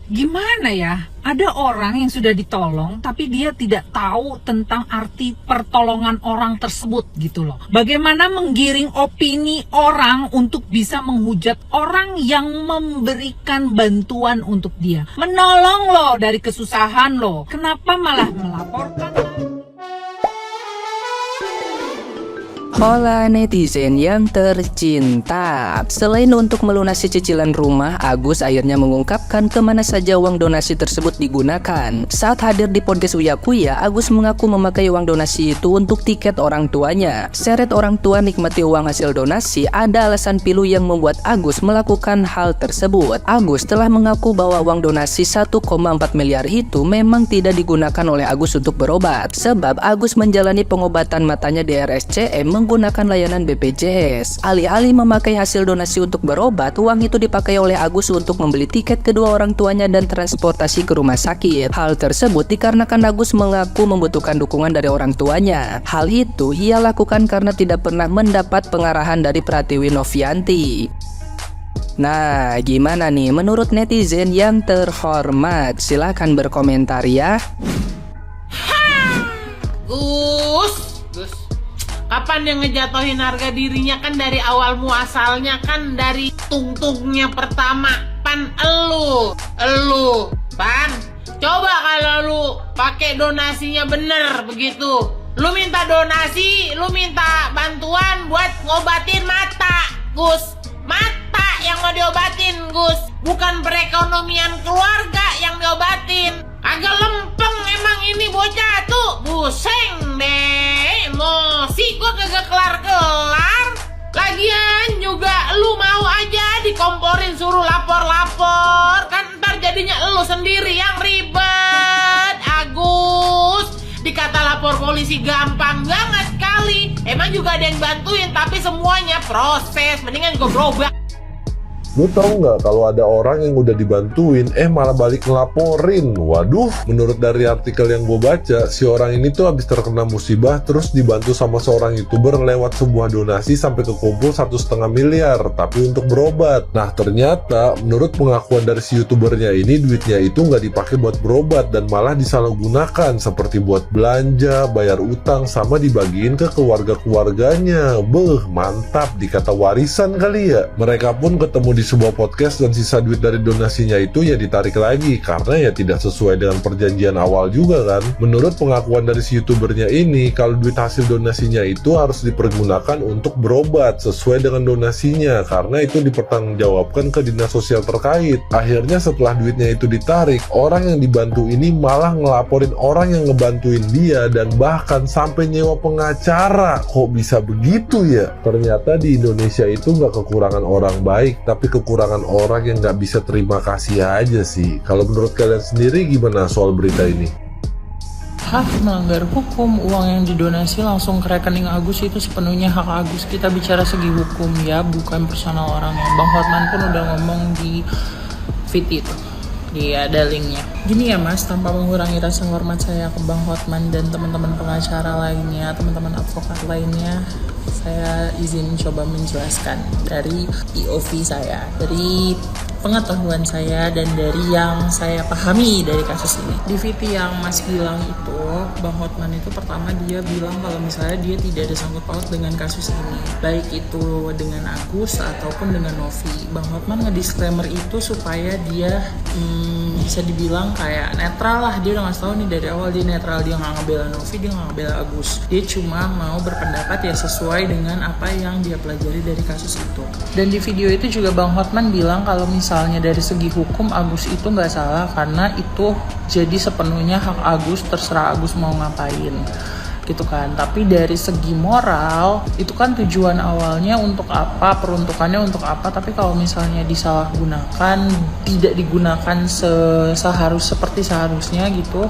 Gimana ya? Ada orang yang sudah ditolong tapi dia tidak tahu tentang arti pertolongan orang tersebut gitu loh. Bagaimana menggiring opini orang untuk bisa menghujat orang yang memberikan bantuan untuk dia. Menolong loh dari kesusahan loh. Kenapa malah melaporkan? Hola netizen yang tercinta. Selain untuk melunasi cicilan rumah, Agus akhirnya mengungkapkan kemana saja uang donasi tersebut digunakan. Saat hadir di podcast Uya Kuya, Agus mengaku memakai uang donasi itu untuk tiket orang tuanya. Seret orang tua nikmati uang hasil donasi, ada alasan pilu yang membuat Agus melakukan hal tersebut. Agus telah mengaku bahwa uang donasi 1,4 miliar itu memang tidak digunakan oleh Agus untuk berobat. Sebab Agus menjalani pengobatan matanya di RSCM menggunakan layanan BPJS. Alih-alih memakai hasil donasi untuk berobat, uang itu dipakai oleh Agus untuk membeli tiket kedua orang tuanya dan transportasi ke rumah sakit. Hal tersebut dikarenakan Agus mengaku membutuhkan dukungan dari orang tuanya. Hal itu ia lakukan karena tidak pernah mendapat pengarahan dari Pratiwi Novianti. Nah, gimana nih menurut netizen yang terhormat? Silahkan berkomentar ya. Kapan yang ngejatuhin harga dirinya? Kan dari awal muasalnya kan dari tungtungnya pertama. Pan elu Pan, coba kalau lu pakai donasinya bener begitu. Lu minta donasi, lu minta bantuan buat ngobatin mata, Gus. Mata yang mau diobatin, Gus. Bukan perekonomian keluarga yang diobatin. Agak lempeng emang ini bocah tuh. Buseng deh, emosi gua kagak kelar-kelar. Lagian juga lu mau aja dikomporin suruh lapor-lapor. Kan ntar jadinya lu sendiri yang ribet, Agus. Dikata lapor polisi gampang banget kali. Emang juga ada yang bantuin, tapi semuanya proses. Mendingan gua berobat. Lu tahu nggak kalau ada orang yang udah dibantuin, malah balik ngelaporin. Waduh, menurut dari artikel yang gue baca, si orang ini tuh habis terkena musibah, terus dibantu sama seorang YouTuber lewat sebuah donasi sampai kekumpul 1,5 miliar, tapi untuk berobat. Nah ternyata, menurut pengakuan dari si YouTubernya ini, duitnya itu nggak dipakai buat berobat dan malah disalahgunakan seperti buat belanja, bayar utang, sama dibagiin ke keluarga-keluarganya. Mantap, dikata warisan kali ya. Mereka pun ketemu di sebuah podcast dan sisa duit dari donasinya itu ya ditarik lagi karena ya tidak sesuai dengan perjanjian awal juga kan. Menurut pengakuan dari si YouTubernya ini, kalau duit hasil donasinya itu harus dipergunakan untuk berobat sesuai dengan donasinya karena itu dipertanggungjawabkan ke dinas sosial terkait. Akhirnya setelah duitnya itu ditarik, orang yang dibantu ini malah ngelaporin orang yang ngebantuin dia dan bahkan sampai nyewa pengacara. Kok bisa begitu ya? Ternyata di Indonesia itu nggak kekurangan orang baik, tapi kekurangan orang yang nggak bisa terima kasih aja sih. Kalau menurut kalian sendiri gimana soal berita ini? Hak melanggar hukum, uang yang didonasi langsung ke rekening Agus itu sepenuhnya hak Agus. Kita bicara segi hukum ya, bukan personal orangnya. Bang Hotman pun udah ngomong di feed itu. Iya, ada linknya. Gini ya mas, tanpa mengurangi rasa hormat saya ke Bang Hotman dan teman-teman pengacara lainnya, teman-teman advokat lainnya, saya izin coba menjelaskan dari POV saya, dari pengetahuan saya dan dari yang saya pahami dari kasus ini. Di VT yang Mas bilang itu, Bang Hotman itu pertama dia bilang kalau misalnya dia tidak ada sangkut paut dengan kasus ini, baik itu dengan Agus ataupun dengan Novi. Bang Hotman nge-disclaimer itu supaya dia bisa dibilang kayak netral lah. Dia udah ngasih tahu nih dari awal dia netral, dia nggak ngebela Novi, dia nggak ngebela Agus. Dia cuma mau berpendapat ya sesuai dengan apa yang dia pelajari dari kasus itu. Dan di video itu juga Bang Hotman bilang kalau misalnya dari segi hukum Agus itu nggak salah karena itu jadi sepenuhnya hak Agus, terserah Agus mau ngapain gitu kan. Tapi dari segi moral itu kan tujuan awalnya untuk apa, peruntukannya untuk apa, tapi kalau misalnya disalahgunakan, tidak digunakan seperti seharusnya gitu,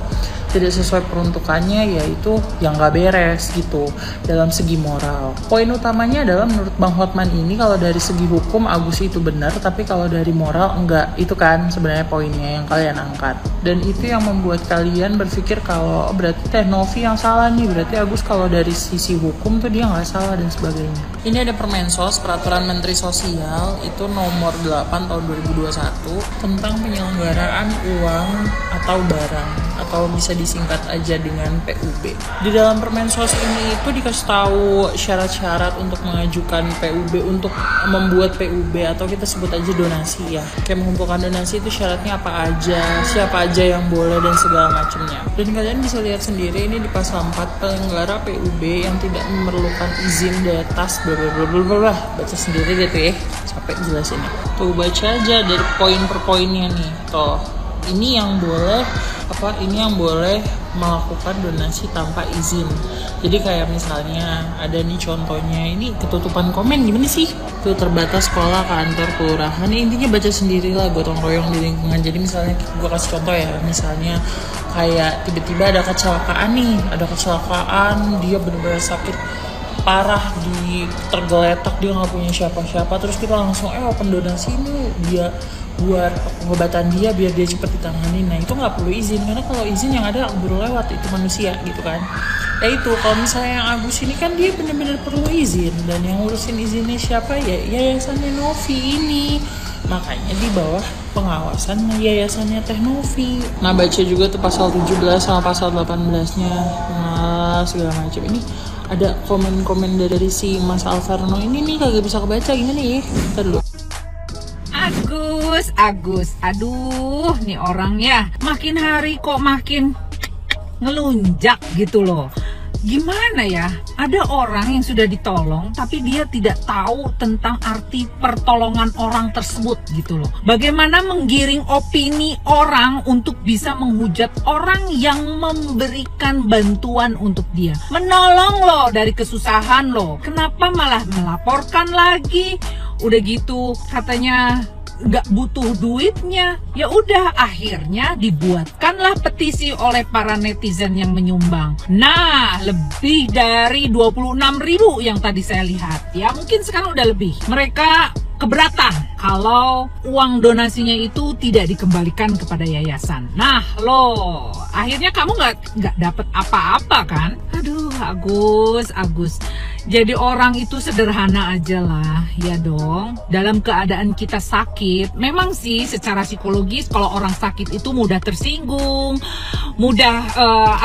tidak sesuai peruntukannya, yaitu yang gak beres gitu dalam segi moral. Poin utamanya adalah menurut Bang Hotman ini, kalau dari segi hukum Agus itu benar, tapi kalau dari moral enggak. Itu kan sebenarnya poinnya yang kalian angkat, dan itu yang membuat kalian berpikir kalau berarti Teh Novi yang salah nih, berarti Agus kalau dari sisi hukum tuh dia nggak salah dan sebagainya. Ini ada Permensos, Peraturan Menteri Sosial itu nomor 8 tahun 2021 tentang penyelenggaraan uang atau barang, atau bisa disingkat aja dengan PUB. Di dalam Permensos ini itu dikasih tahu syarat-syarat untuk mengajukan PUB, untuk membuat PUB atau kita sebut aja donasi ya. Kayak mengumpulkan donasi itu syaratnya apa aja, siapa aja yang boleh dan segala macamnya. Dan kalian bisa lihat sendiri ini di pasal 4, penyelenggara PUB yang tidak memerlukan izin dari atas blablabla. Baca sendiri deh tuh ya, capek jelasinnya. Tuh baca aja dari poin per poinnya nih. Tuh, ini yang boleh ini yang boleh melakukan donasi tanpa izin. Jadi kayak misalnya ada nih contohnya, ini ketutupan komen gimana sih? Tuh terbatas sekolah, kantor, kelurahan. Ini intinya baca sendiri lah, gotong royong di lingkungan. Jadi misalnya gue kasih contoh ya, misalnya kayak tiba-tiba ada kecelakaan nih, dia benar-benar sakit parah, tergeletak, dia nggak punya siapa-siapa, terus kita langsung open donasi ini dia buat pengobatan dia biar dia cepat ditangani. Nah itu nggak perlu izin, karena kalau izin yang ada keburu lewat, itu manusia gitu kan. Ya itu, kalau misalnya yang Agus ini kan dia benar-benar perlu izin, dan yang ngurusin izinnya siapa ya, yayasannya Novi ini. Makanya di bawah pengawasan yayasannya Teh Novi. Nah baca juga tuh pasal 17 sama pasal 18-nya, nah segala macam. Ini ada komen-komen dari si Mas Alverno ini nih, kagak bisa kebaca gimana ya. Ntar dulu. Agus, aduh, nih orang ya makin hari kok makin ngelunjak gitu loh. Gimana ya, ada orang yang sudah ditolong tapi dia tidak tahu tentang arti pertolongan orang tersebut gitu loh. Bagaimana menggiring opini orang untuk bisa menghujat orang yang memberikan bantuan untuk dia, menolong loh dari kesusahan loh. Kenapa malah melaporkan lagi? Udah gitu katanya nggak butuh duitnya. Ya udah, akhirnya dibuatkanlah petisi oleh para netizen yang menyumbang. Nah, lebih dari 26.000 yang tadi saya lihat. Ya mungkin sekarang udah lebih. Mereka keberatan kalau uang donasinya itu tidak dikembalikan kepada yayasan. Nah loh, akhirnya kamu nggak dapet apa-apa kan? Aduh Agus, jadi orang itu sederhana aja lah ya dong. Dalam keadaan kita sakit, memang sih secara psikologis kalau orang sakit itu mudah tersinggung, mudah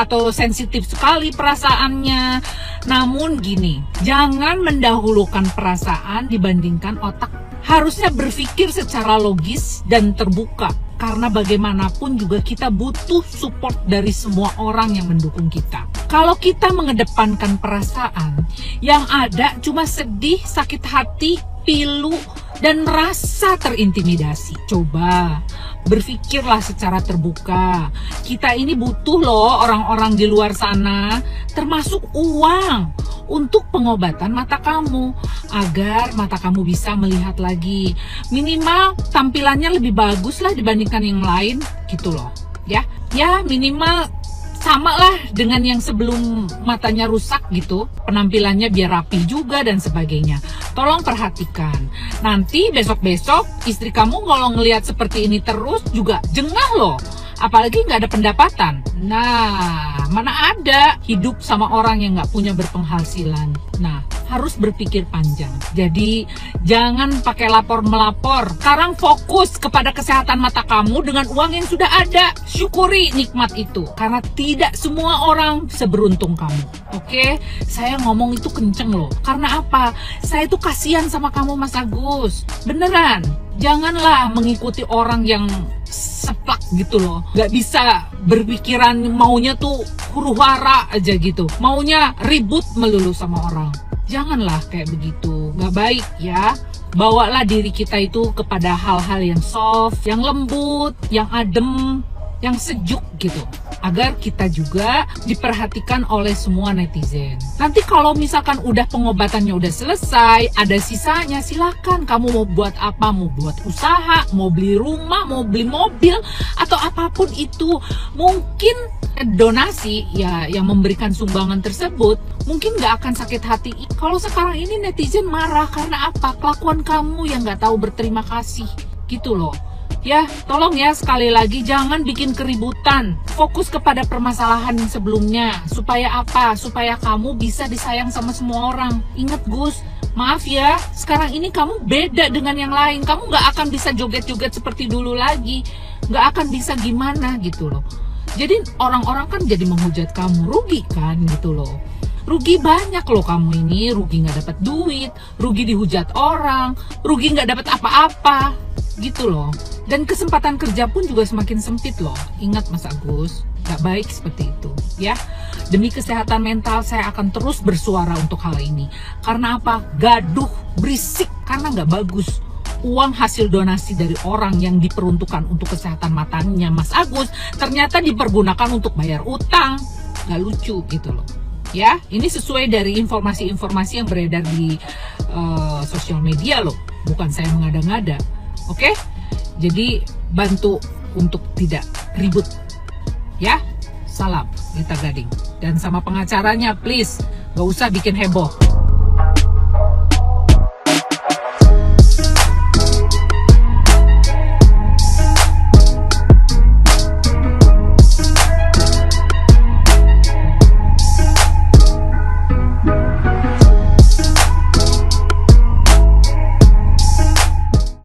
atau sensitif sekali perasaannya. Namun gini, jangan mendahulukan perasaan dibandingkan otak. Harusnya berpikir secara logis dan terbuka, karena bagaimanapun juga kita butuh support dari semua orang yang mendukung kita. Kalau kita mengedepankan perasaan, yang ada cuma sedih, sakit hati, pilu, dan rasa terintimidasi. Coba berpikirlah secara terbuka. Kita ini butuh loh orang-orang di luar sana, termasuk uang, untuk pengobatan mata kamu, agar mata kamu bisa melihat lagi. Minimal tampilannya lebih bagus lah dibandingkan yang lain gitu loh. Ya minimal sama lah dengan yang sebelum matanya rusak gitu, penampilannya biar rapi juga dan sebagainya. Tolong perhatikan, nanti besok-besok istri kamu kalau ngelihat seperti ini terus juga jengah loh, apalagi nggak ada pendapatan. Nah, mana ada hidup sama orang yang nggak punya berpenghasilan. Nah, harus berpikir panjang. Jadi jangan pakai lapor-melapor. Sekarang fokus kepada kesehatan mata kamu dengan uang yang sudah ada. Syukuri nikmat itu, karena tidak semua orang seberuntung kamu. Oke, saya ngomong itu kenceng loh. Karena apa? Saya tuh kasihan sama kamu Mas Agus. Beneran. Janganlah mengikuti orang yang seplak gitu loh. Gak bisa berpikiran maunya tuh huru hara aja gitu. Maunya ribut melulu sama orang. Janganlah kayak begitu. Gak baik ya. Bawalah diri kita itu kepada hal-hal yang soft, yang lembut, yang adem, yang sejuk gitu. agar kita juga diperhatikan oleh semua netizen. Nanti kalau misalkan udah pengobatannya udah selesai, ada sisanya, silakan kamu mau buat apa, mau buat usaha, mau beli rumah, mau beli mobil, atau apapun itu. Mungkin donasi ya yang memberikan sumbangan tersebut mungkin nggak akan sakit hati. Kalau sekarang ini netizen marah karena apa? Kelakuan kamu yang nggak tahu berterima kasih gitu loh. Ya, tolong ya sekali lagi jangan bikin keributan. Fokus kepada permasalahan yang sebelumnya. Supaya apa? Supaya kamu bisa disayang sama semua orang. Ingat Gus, maaf ya, sekarang ini kamu beda dengan yang lain. Kamu nggak akan bisa joget-joget seperti dulu lagi. Nggak akan bisa gimana gitu loh. Jadi orang-orang kan jadi menghujat kamu, rugi kan gitu loh. Rugi banyak loh kamu ini, rugi nggak dapat duit, rugi dihujat orang, rugi nggak dapat apa-apa gitu loh. Dan kesempatan kerja pun juga semakin sempit loh. Ingat Mas Agus, gak baik seperti itu ya. Demi kesehatan mental saya akan terus bersuara untuk hal ini. Karena apa? Gaduh, berisik, karena gak bagus. Uang hasil donasi dari orang yang diperuntukkan untuk kesehatan matanya Mas Agus ternyata dipergunakan untuk bayar utang. Gak lucu gitu loh. Ya, ini sesuai dari informasi-informasi yang beredar di sosial media loh. Bukan saya mengada-ngada. Oke? Jadi bantu untuk tidak ribut ya. Salam Gita Gading. Dan sama pengacaranya please gak usah bikin heboh.